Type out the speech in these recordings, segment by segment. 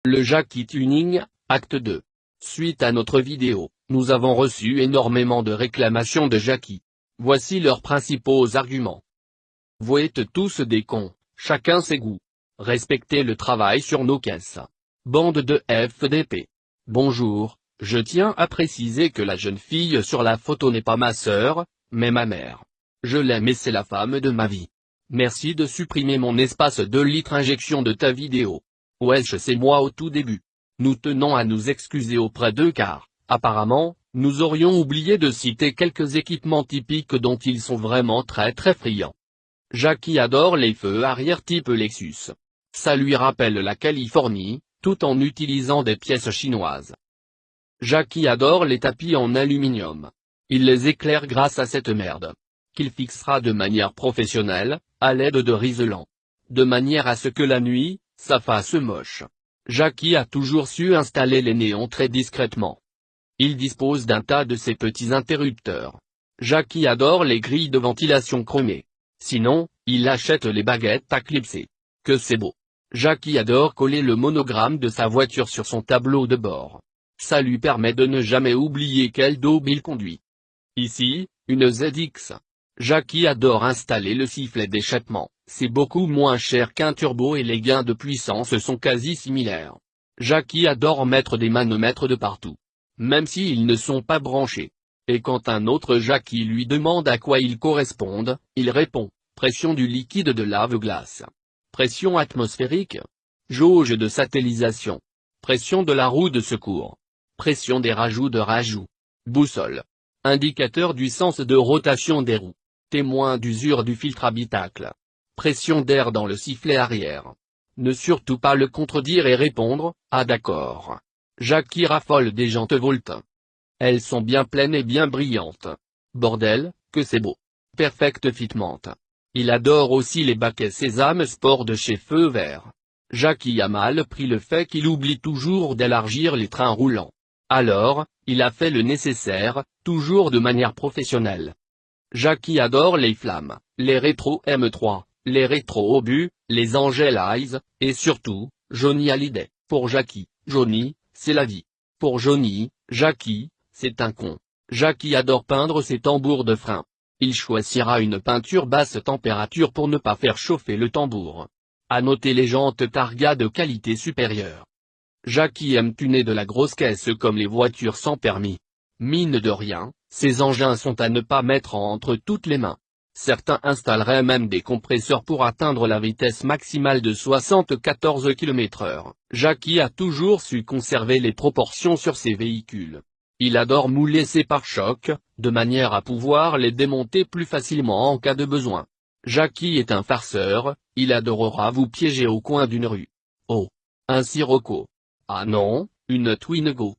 Le Jackie Tuning, acte 2. Suite à notre vidéo, nous avons reçu énormément de réclamations de Jackie. Voici leurs principaux arguments. Vous êtes tous des cons, chacun ses goûts. Respectez le travail sur nos caisses. Bande de FDP. Bonjour, je tiens à préciser que la jeune fille sur la photo n'est pas ma sœur, mais ma mère. Je l'aime et c'est la femme de ma vie. Merci de supprimer mon espace 2 litres injection de ta vidéo. Wesh, c'est moi au tout début. Nous tenons à nous excuser auprès d'eux car, apparemment, nous aurions oublié de citer quelques équipements typiques dont ils sont vraiment très friands. Jackie adore les feux arrière type Lexus. Ça lui rappelle la Californie, tout en utilisant des pièces chinoises. Jackie adore les tapis en aluminium. Il les éclaire grâce à cette merde. Qu'il fixera de manière professionnelle, à l'aide de riselants. De manière à ce que la nuit, ça fasse moche. Jackie a toujours su installer les néons très discrètement. Il dispose d'un tas de ces petits interrupteurs. Jackie adore les grilles de ventilation chromées. Sinon, il achète les baguettes à clipser. Que c'est beau. Jackie adore coller le monogramme de sa voiture sur son tableau de bord. Ça lui permet de ne jamais oublier quel daube il conduit. Ici, une ZX. Jackie adore installer le sifflet d'échappement, c'est beaucoup moins cher qu'un turbo et les gains de puissance sont quasi similaires. Jackie adore mettre des manomètres de partout. Même s'ils ne sont pas branchés. Et quand un autre Jackie lui demande à quoi ils correspondent, il répond, pression du liquide de lave-glace. Pression atmosphérique. Jauge de satellisation. Pression de la roue de secours. Pression des rajouts de rajout. Boussole. Indicateur du sens de rotation des roues. Témoin d'usure du filtre habitacle. Pression d'air dans le sifflet arrière. Ne surtout pas le contredire et répondre, ah d'accord. Jackie raffole des jantes Volt. Elles sont bien pleines et bien brillantes. Bordel, que c'est beau. Perfect fitment. Il adore aussi les baquets Sésame Sport de chez Feu Vert. Jackie a mal pris le fait qu'il oublie toujours d'élargir les trains roulants. Alors, il a fait le nécessaire, toujours de manière professionnelle. Jackie adore les flammes, les rétro M3, les rétro obus, les Angel Eyes, et surtout, Johnny Hallyday. Pour Jackie, Johnny, c'est la vie. Pour Johnny, Jackie, c'est un con. Jackie adore peindre ses tambours de frein. Il choisira une peinture basse température pour ne pas faire chauffer le tambour. À noter les jantes Targa de qualité supérieure. Jackie aime tuner de la grosse caisse comme les voitures sans permis. Mine de rien, ces engins sont à ne pas mettre entre toutes les mains. Certains installeraient même des compresseurs pour atteindre la vitesse maximale de 74 km/h. Jackie a toujours su conserver les proportions sur ses véhicules. Il adore mouler ses pare-chocs, de manière à pouvoir les démonter plus facilement en cas de besoin. Jackie est un farceur, il adorera vous piéger au coin d'une rue. Oh. Un Sirocco. Ah non, une Twingo.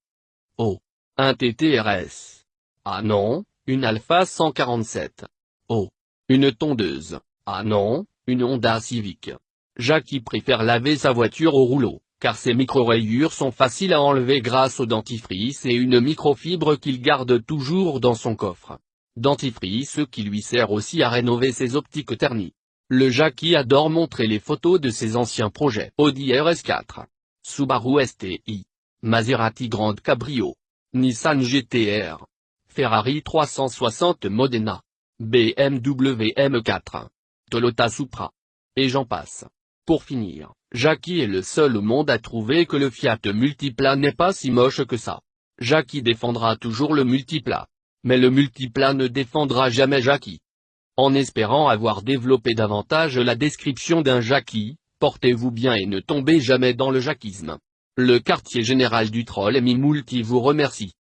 Oh. Un TTRS. Ah non, une Alpha 147. Oh. Une tondeuse. Ah non, une Honda Civic. Jackie préfère laver sa voiture au rouleau, car ses micro-rayures sont faciles à enlever grâce au dentifrice et une microfibre qu'il garde toujours dans son coffre. Dentifrice qui lui sert aussi à rénover ses optiques ternies. Le Jackie adore montrer les photos de ses anciens projets. Audi RS4. Subaru STI. Maserati Grande Cabrio. Nissan GT-R. Ferrari 360 Modena. BMW M4. Toyota Supra. Et j'en passe. Pour finir, Jackie est le seul au monde à trouver que le Fiat Multipla n'est pas si moche que ça. Jackie défendra toujours le Multipla. Mais le Multipla ne défendra jamais Jackie. En espérant avoir développé davantage la description d'un Jackie, portez-vous bien et ne tombez jamais dans le jackisme. Le quartier général du Troll Mi Multi vous remercie.